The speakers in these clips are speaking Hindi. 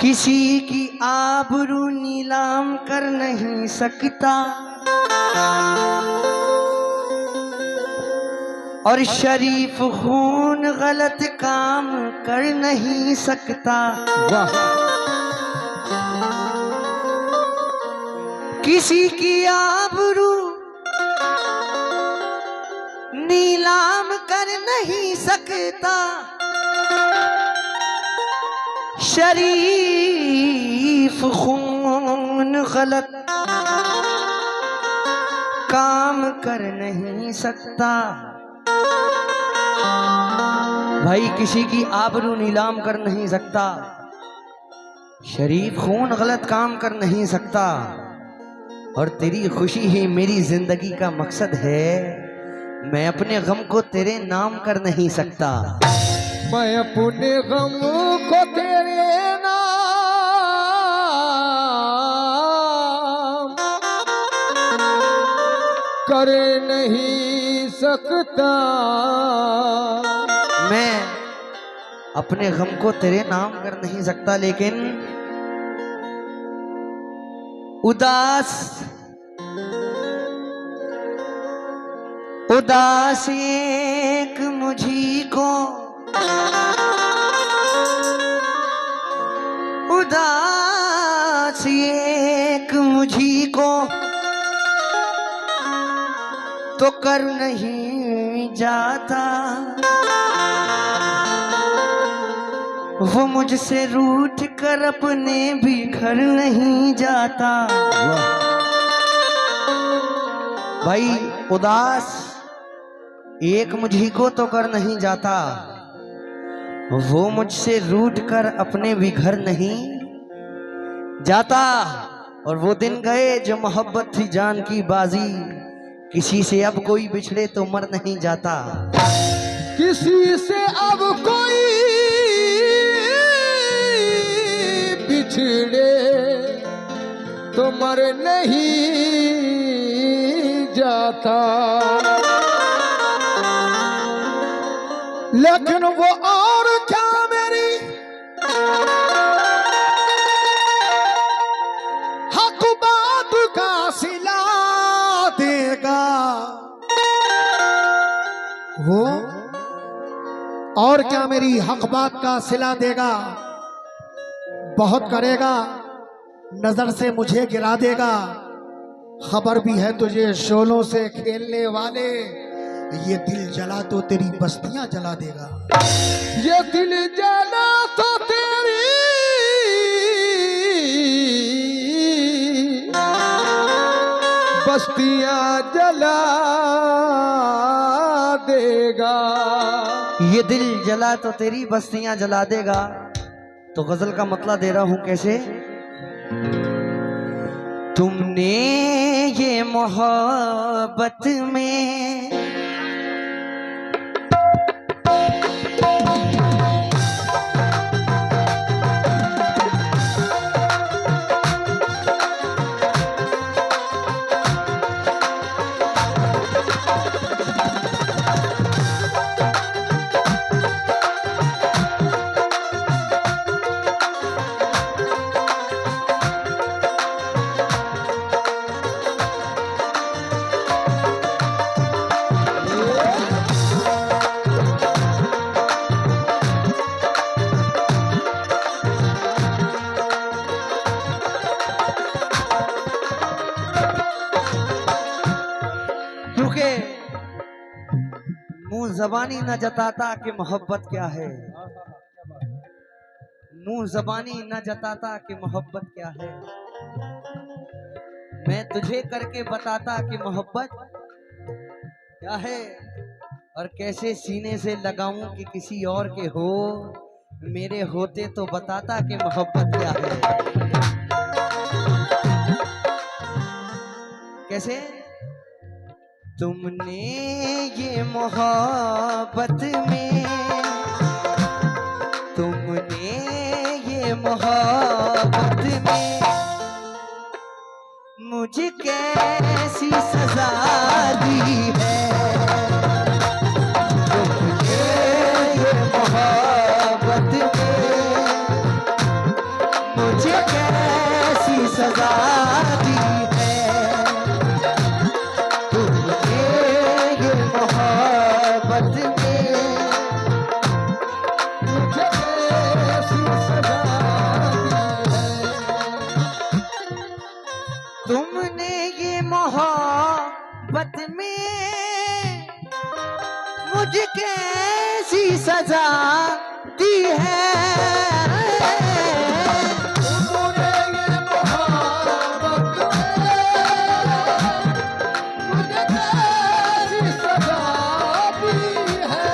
किसी की आबरू नीलाम कर नहीं सकता और शरीफ खून गलत काम कर नहीं सकता। वाह किसी की आबरू नीलाम कर नहीं सकता, शरीफ खून गलत काम कर नहीं सकता। भाई किसी की आबरू नीलाम कर नहीं सकता, शरीफ खून गलत काम कर नहीं सकता, और तेरी खुशी ही मेरी जिंदगी का मकसद है। मैं अपने गम को तेरे नाम कर नहीं सकता। मैं अपने गम को तेरे नाम कर नहीं सकता। मैं अपने गम को तेरे नाम कर नहीं सकता, लेकिन उदास एक मुझी को, उदास एक मुझी को तो कर नहीं जाता। वो मुझसे रूठ कर अपने भी घर नहीं जाता। भाई उदास एक मुझी को तो कर नहीं जाता, वो मुझसे रूठ कर अपने भी घर नहीं जाता। और वो दिन गए जो मोहब्बत थी जान की बाजी, किसी से अब कोई बिछड़े तो मर नहीं जाता। किसी से अब कोई बिछड़े तो मर नहीं जाता। लेकिन वो और क्या मेरी हक बात का सिला देगा। वो और क्या मेरी हक बात का सिला देगा। बहुत करेगा नजर से मुझे गिरा देगा। खबर भी है तुझे शोलों से खेलने वाले, ये दिल जला तो तेरी बस्तियां जला देगा। ये दिल जला तो तेरी बस्तियां जला देगा। ये दिल जला तो तेरी बस्तियां जला देगा। तो गजल का मतलब दे रहा हूं कैसे। तुमने ये मोहब्बत में मुंह जबानी न जताता कि मोहब्बत क्या है, मुंह जबानी न जताता कि मोहब्बत क्या है। मैं तुझे करके बताता कि मोहब्बत क्या है, और कैसे सीने से लगाऊं कि किसी और के हो, मेरे होते तो बताता कि मोहब्बत क्या है। कैसे। तुमने ये मोहब्बत में, तुमने ये मोहब्बत में मुझे कैसी सजा दी है। तुमने ये मोहब्बत में सजा दी है। तुमने ये मोहब्बत में मुझे कैसी सजा दी है। तुमने ये मोहब्बत में मुझे कैसी सजा दी है।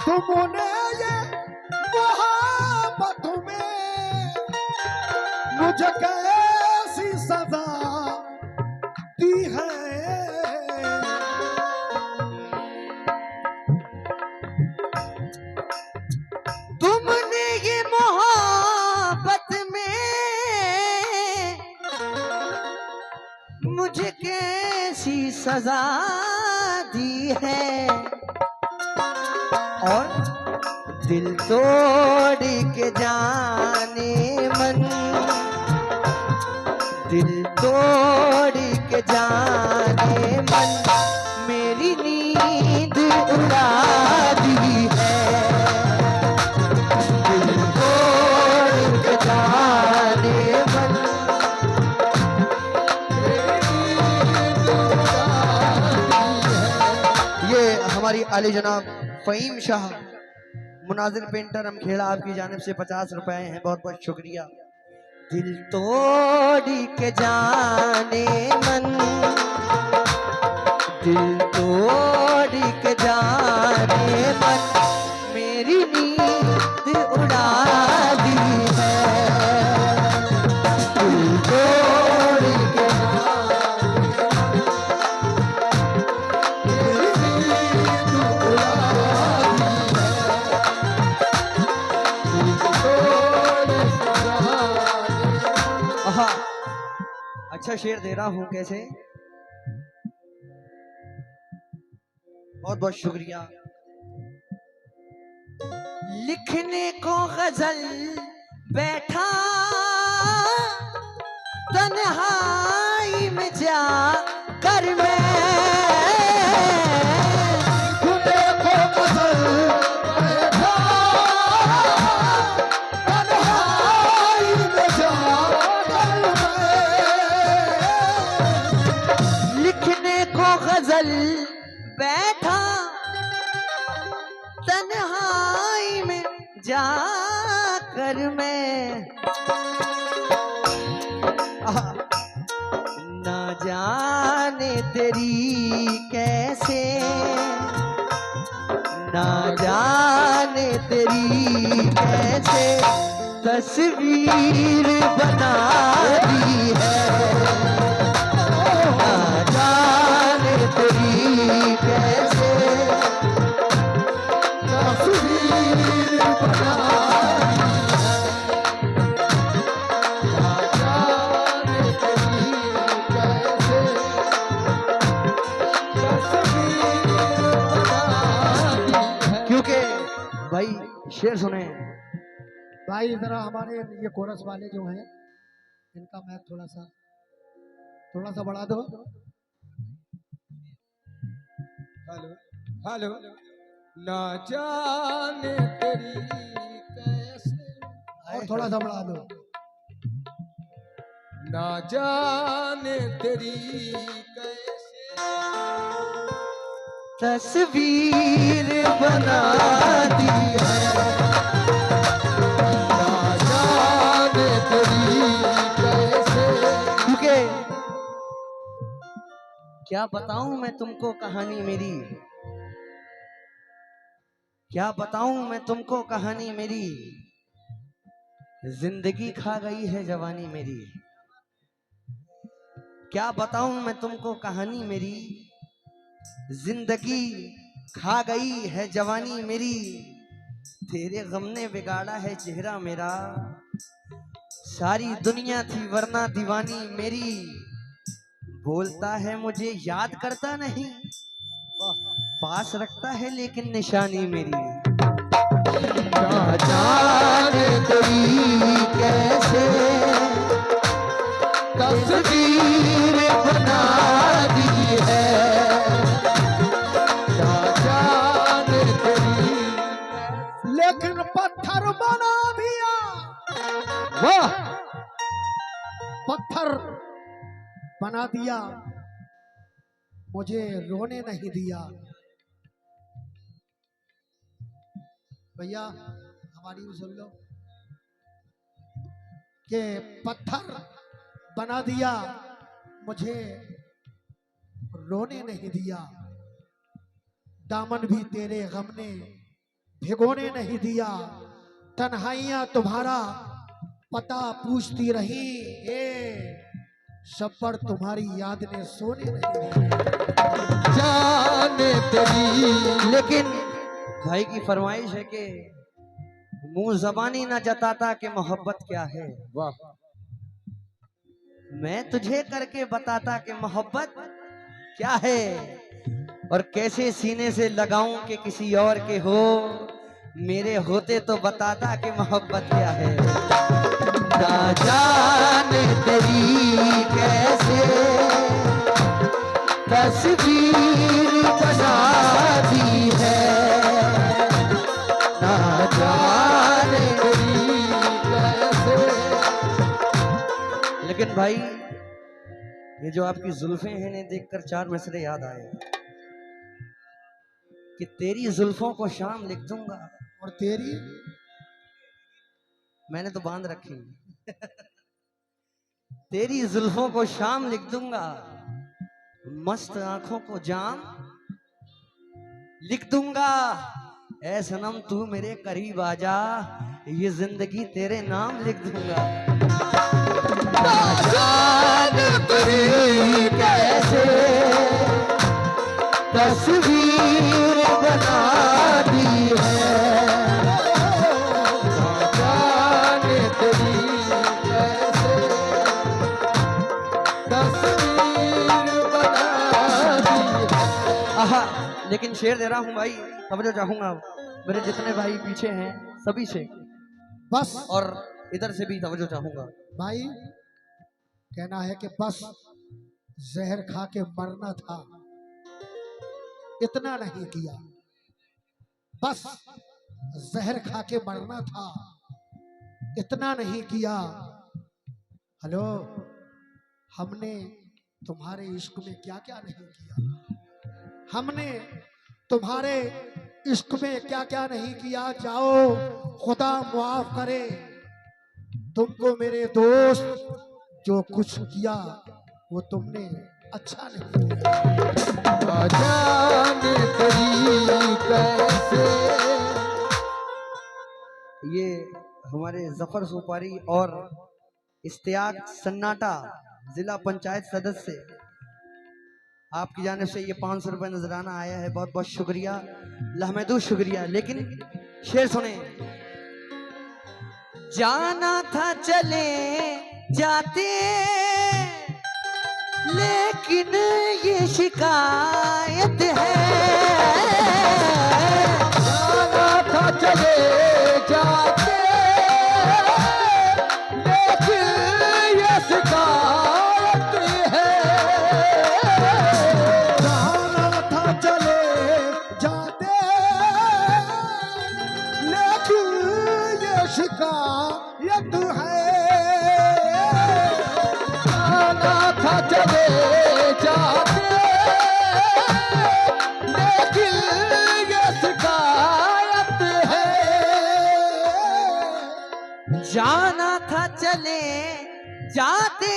तुमने ये मोहब्बत में मुझे कैसी सजा दी है। तुमने ये मोहब्बत में मुझे कैसी सजा दी है। और दिल तोड़ के जाने मन, दिल तोड़ के जाने मन मेरी नींद उड़ा दी है। दिल तोड़ के जाने मन मेरी नींद उड़ा दी है। ये हमारी आली जनाब फहीम शाह मुनाजिर पेंटर अमखेड़ा आपकी जानिब से 50 रुपए हैं, बहुत बहुत शुक्रिया। दिल तोड़ के जाने मन, दिल तोड़ के जाने मन मेरी नींद उड़ा दी है। दिल तोड़ के अच्छा शेर दे रहा हूं कैसे, बहुत बहुत शुक्रिया। लिखने को गजल बैठा तन्हाई में जा कर मैं, लिखने को गजल बैठा तन्हाई में जा कर मैं, लिखने को गजल बैठा तन्हाई में जाकर मैं, ना जाने तेरी कैसे, ना जाने तेरी कैसे तस्वीर बना दी है। ना जाने तेरी कैसे तस्वीर बना भाई। शेर सुने भाई, जरा हमारे ये कोरस वाले जो हैं इनका मैच थोड़ा सा बढ़ा दो। Hello hello. ना जाने तेरी कैसे, और थोड़ा सा बढ़ा दो। ना जाने तेरी कैसे तस्वीर बना दी है। ना जाने तेरी कैसे, क्योंकि क्या बताऊं मैं तुमको कहानी मेरी, क्या बताऊं मैं तुमको कहानी मेरी, जिंदगी खा गई है जवानी मेरी। क्या बताऊं मैं तुमको कहानी मेरी, जिंदगी खा गई है जवानी मेरी। तेरे गम ने बिगाड़ा है चेहरा मेरा, सारी दुनिया थी वरना दीवानी मेरी। बोलता है मुझे याद करता नहीं, पास रखता है लेकिन निशानी मेरी क्या जाने तेरी कैसे तस्वीर बना दी है, क्या जाने तेरी लेकिन पत्थर बना दिया, वाह पत्थर बना दिया, मुझे रोने नहीं दिया। भैया हमारी भी सुन लो कि पत्थर बना दिया, मुझे रोने नहीं दिया, दामन भी तेरे गम ने भिगोने नहीं दिया, तन्हाइयां तुम्हारा पता पूछती रही, शब्बर तुम्हारी याद ने सोने नहीं दिया। जाने तेरी लेकिन भाई की फरमाइश है कि मुंह जबानी ना जताता कि मोहब्बत क्या है, वाह मैं तुझे करके बताता कि मोहब्बत क्या है, और कैसे सीने से लगाऊं कि किसी और के हो, मेरे होते तो बताता कि मोहब्बत क्या है। ना जाने तेरी कैसे तस्वीर बना दी है, ना जाने तेरी कैसे। लेकिन भाई ये जो आपकी जुल्फें हैं इन्हें देखकर चार मिसरे याद आए कि तेरी जुल्फों को शाम लिख दूंगा, और तेरी मैंने तो बांध रखी तेरी जुल्फों को शाम लिख दूंगा, मस्त आंखों को जाम लिख दूंगा, ऐ सनम तू मेरे करीब आजा, ये जिंदगी तेरे नाम लिख दूंगा। ना जाने तेरी कैसे तस्वीर बना दी है, क्या जाने तेरी कैसे तस्वीर बना दी है। आहा, लेकिन शेर दे रहा हूँ भाई, तवज्जो चाहूंगा मेरे जितने भाई पीछे हैं सभी से, बस और इधर से भी तवज्जो चाहूंगा। भाई कहना है कि बस जहर खा के मरना था, इतना नहीं किया, बस जहर खा के मरना था, इतना नहीं किया। हेलो, हमने तुम्हारे इश्क में क्या क्या नहीं किया, हमने तुम्हारे इश्क में क्या क्या नहीं किया। जाओ खुदा मुआफ करे तुमको मेरे दोस्त, जो कुछ किया वो तुमने अच्छा नहीं किया। जाने तेरी कैसे। ये हमारे जफर सुपारी और इश्तियाक सन्नाटा जिला पंचायत सदस्य, आपकी जानिब से ये 500 रुपए नजराना आया है, बहुत बहुत शुक्रिया, लहमदू शुक्रिया। लेकिन शेर सुने। जाना था चले जाते, लेकिन ये शिकायत है, जाना था चले जाते, लेकिन ये शिकायत है। जाना था चले जाते, लेकिन ये शिकायत है। जाना था चले जाते, लेकिन ये शिकायत है। जाना था चले जाते,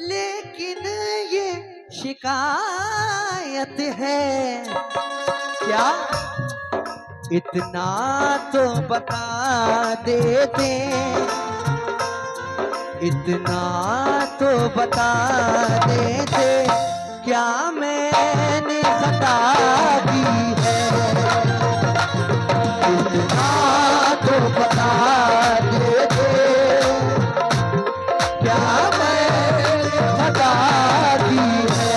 लेकिन ये शिकायत है। क्या इतना तो बता देते, इतना तो बता देते, क्या मैंने खता की है। इतना तो बता देते, क्या मैंने खता की है।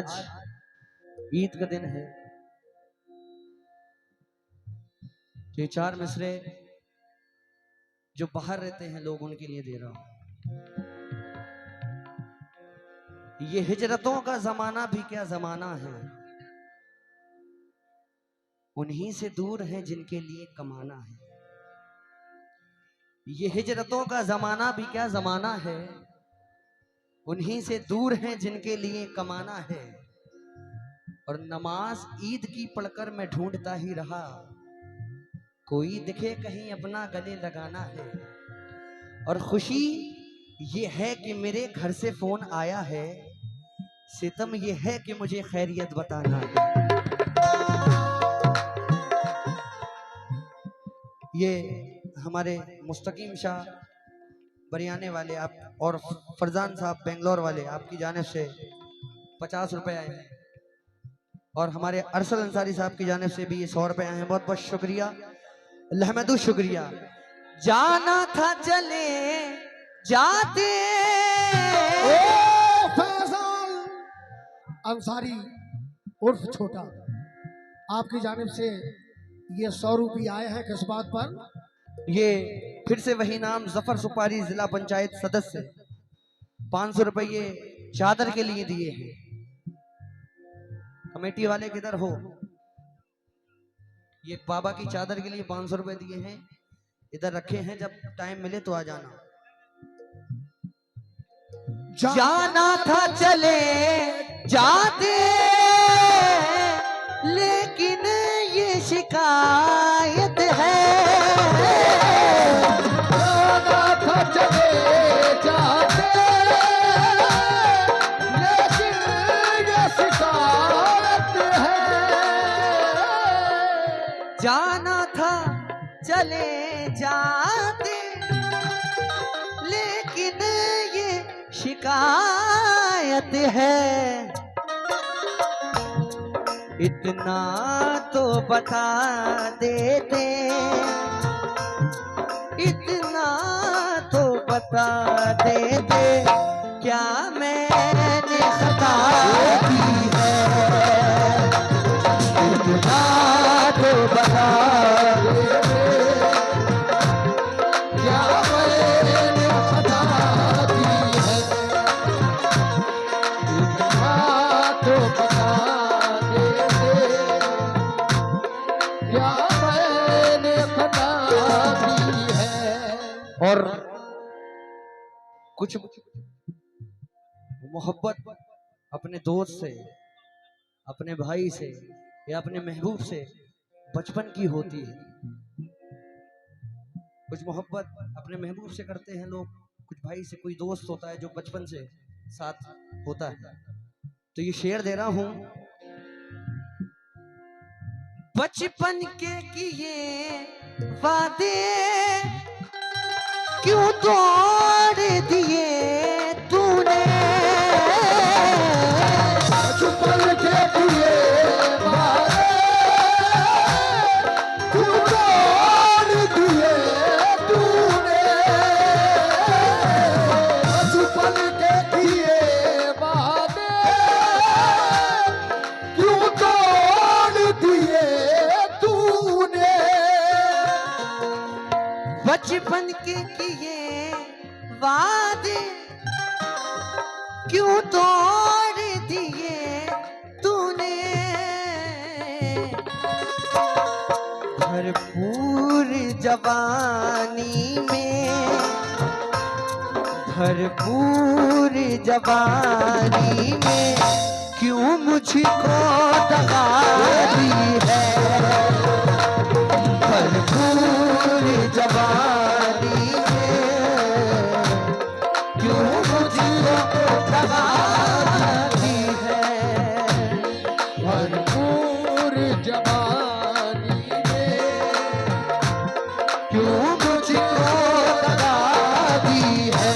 आज ईद का दिन है। ये 4 मिसरे जो बाहर रहते हैं लोग उनके लिए दे रहा हूं। ये हिजरतों का जमाना भी क्या जमाना है, उन्हीं से दूर है जिनके लिए कमाना है। ये हिजरतों का जमाना भी क्या जमाना है, उन्हीं से दूर है जिनके लिए कमाना है। और नमाज ईद की पढ़कर मैं ढूंढता ही रहा, कोई दिखे कहीं अपना गले लगाना है। और खुशी ये है कि मेरे घर से फोन आया है, सितम ये है कि मुझे खैरियत बताना है। ये हमारे मुस्तकीम शाह बरियाने वाले आप और फरजान साहब बेंगलोर वाले, आपकी जानिब से 50 रुपए आए हैं। और हमारे अरसल अंसारी साहब की जानिब से भी 100 रुपए आए हैं। बहुत बहुत शुक्रिया, लहमदू शुक्रिया। जाना था चले जाते फैसल अंसारी उर्फ छोटा, आपकी जानिब से ये 100 रुपये आए हैं। किस बात पर? ये फिर से वही नाम, जफर सुपारी जिला पंचायत सदस्य, 500 रुपये चादर के लिए दिए हैं। कमेटी वाले किधर हो? ये बाबा की चादर के लिए 500 रुपए दिए हैं, इधर रखे हैं, जब टाइम मिले तो आ जाना। जाना था चले जाते, लेकिन ये शिकायत है। जाना था चले जाते, लेकिन ये शिकायत है। जाना था चले जाते, लेकिन ये शिकायत है। इतना तो बता देते, इतना तो बता देते, क्या मैंने खता की है। इतना तो बता देते, क्या मैंने खता की है। इतना तो बता देते, क्या मैंने खता की है। और कुछ मोहब्बत अपने दोस्त से, अपने भाई से या अपने महबूब से बचपन की होती है। कुछ मोहब्बत अपने महबूब से करते हैं लोग, कुछ भाई से, कोई दोस्त होता है जो बचपन से साथ होता है। तो ये शेर दे रहा हूं। बचपन के किए वादे क्यों तोड़ दिए तूने। बचपन के दिए वादे क्यों तोड़ दिए तूने। बचपन के दिए वादे क्यों तोड़ दिए तूने। बचपन के किए वादे क्यों तोड़ दिए तूने। भरपूर जवानी में, भरपूर जवानी में क्यों मुझको दगा दी है। भरपूर जवानी में क्यों मुझको दगा दी है। भरपूर जवानी में क्यों मुझको दगा दी है।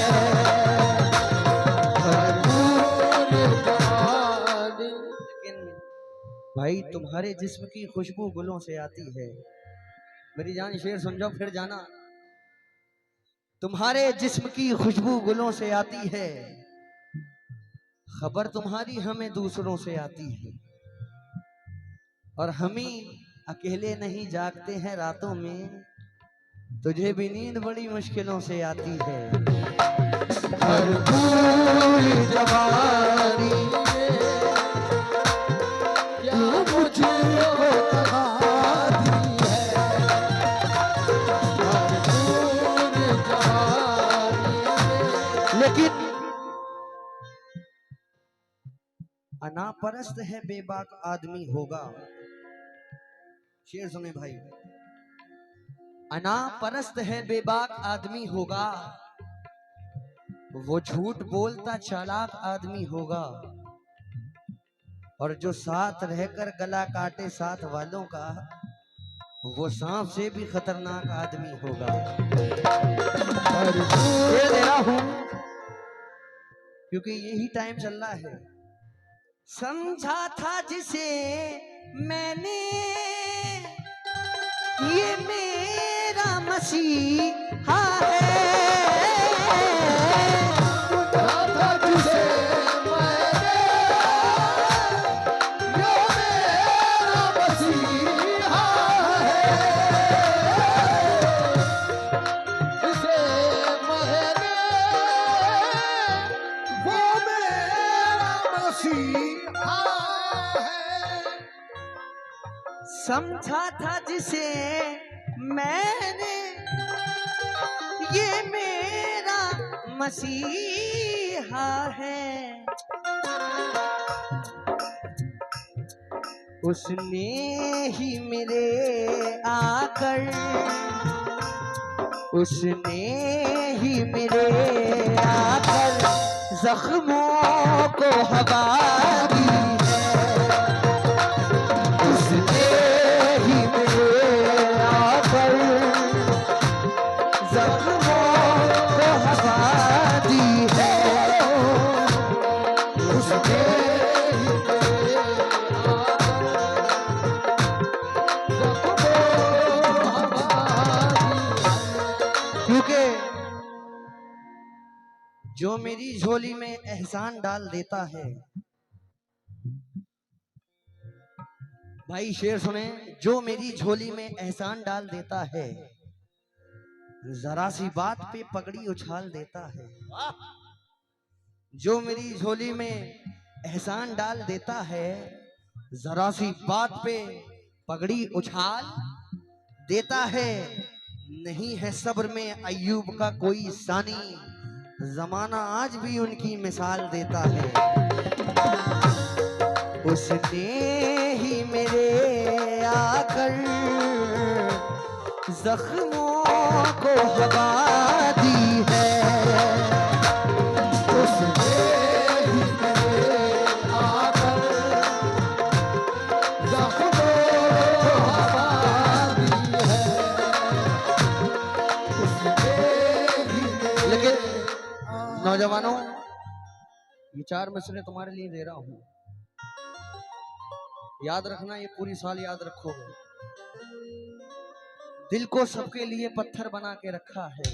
भरपूर जवानी। लेकिन भाई तुम्हारे जिस्म की खुशबू गुलों से आती है। मेरी जान शेर सुन जाओ फिर जाना। तुम्हारे जिस्म की खुशबू गुलों से आती है, खबर तुम्हारी हमें दूसरों से आती है, और हम ही अकेले नहीं जागते हैं रातों में, तुझे भी नींद बड़ी मुश्किलों से आती है। भरपूर जवानी में क्या मुझको तहा दी है। भरपूर जवानी में लेकिन अनापरस्त है बेबाक आदमी होगा। शेर सुने भाई, अनापरस्त है बेबाक आदमी होगा, वो झूठ बोलता चालाक आदमी होगा, और जो साथ रहकर गला काटे साथ वालों का, वो सांप से भी खतरनाक आदमी होगा। ये दे रहा हूं क्योंकि यही टाइम चल रहा है। समझा था जिसे मैंने ये मेरा मसीहा है, था जिसे मैंने ये मेरा मसीहा है। जिसे मैंने वो मेरा मसीहा है। समझा था जिसे मैंने ये मेरा मसीहा है, उसने ही मेरे आकर, उसने ही मेरे आकर जख्मों को हवा दी है, उसने ही मेरे आकर जख्मों को हवा दी है, उसने ही मेरे क्योंकि जो मेरी झोली में एहसान डाल देता है, भाई शेर सुने, जो मेरी झोली में एहसान डाल देता है, जरा सी बात पे पगड़ी उछाल देता है। जो मेरी झोली में एहसान डाल देता है, जरा सी बात पे पगड़ी उछाल देता है। नहीं है सब्र में अय्यूब का कोई सानी, जमाना आज भी उनकी मिसाल देता है। उसने ही मेरे आकर जख्मों को हवा दी है, उसने ही मेरे आकर जख्मों को हवा दी है। उसने ही मेरे लेकिन नौजवानों, ये 4 मिसरे तुम्हारे लिए दे रहा हूं, याद रखना, ये पूरी साल याद रखोगे। दिल को सबके लिए पत्थर बना के रखा है,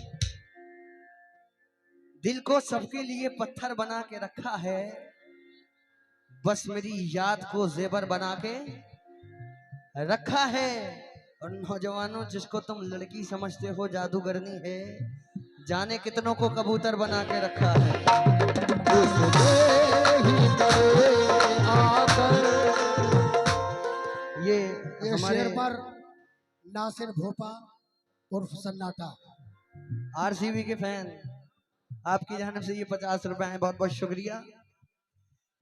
दिल को सबके लिए पत्थर बना के रखा है, बस मेरी याद को जेवर बना के रखा है। और नौजवानों, जिसको तुम लड़की समझते हो जादूगरनी है, जाने कितनों को कबूतर बना के रखा है। उसने ही मेरे आकर ये ये हमारे शेर पर नासिर भोपा उर्फ सन्नाटा। आरसीबी के फैन, आपकी जानिब से ये 50 रुपए हैं, बहुत बहुत शुक्रिया।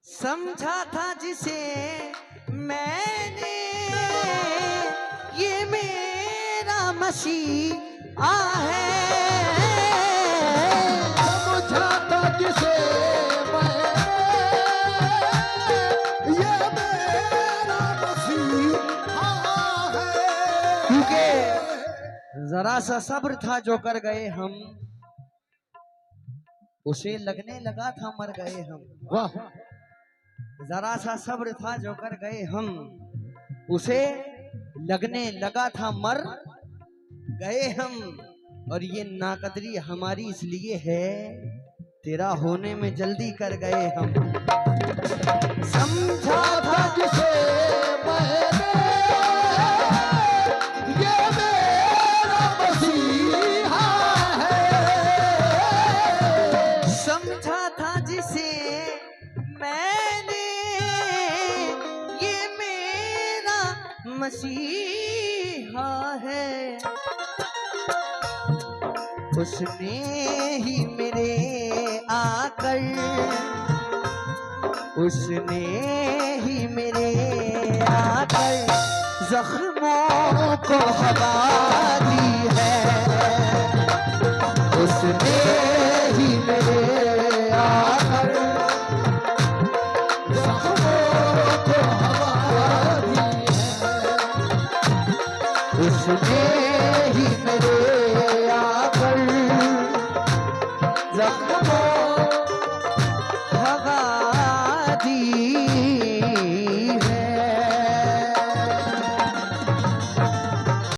समझा था जिसे मैंने ये मेरा मसीहा है, समझा था जिसे मैंने ये मेरा मसीहा है। क्योंकि जरा सा सब्र था जो कर गए हम, उसे लगने लगा था मर गए हम। वाह, जरा सा सब्र था जो कर गए हम, उसे लगने लगा था मर गए हम। और ये नाकदरी हमारी इसलिए है, तेरा होने में जल्दी कर गए हम। समझा था जिसे मैंने ये मेरा मसीहा है। समझा था जिसे मैंने ये मेरा मसीहा है, उसने ही मेरे आकर, उसने ही मेरे आकर जख्मों को हवा दी है, उसने ही मेरे आकर जख्मों को हवा दी है, उसने ही मेरे आकर जख्मों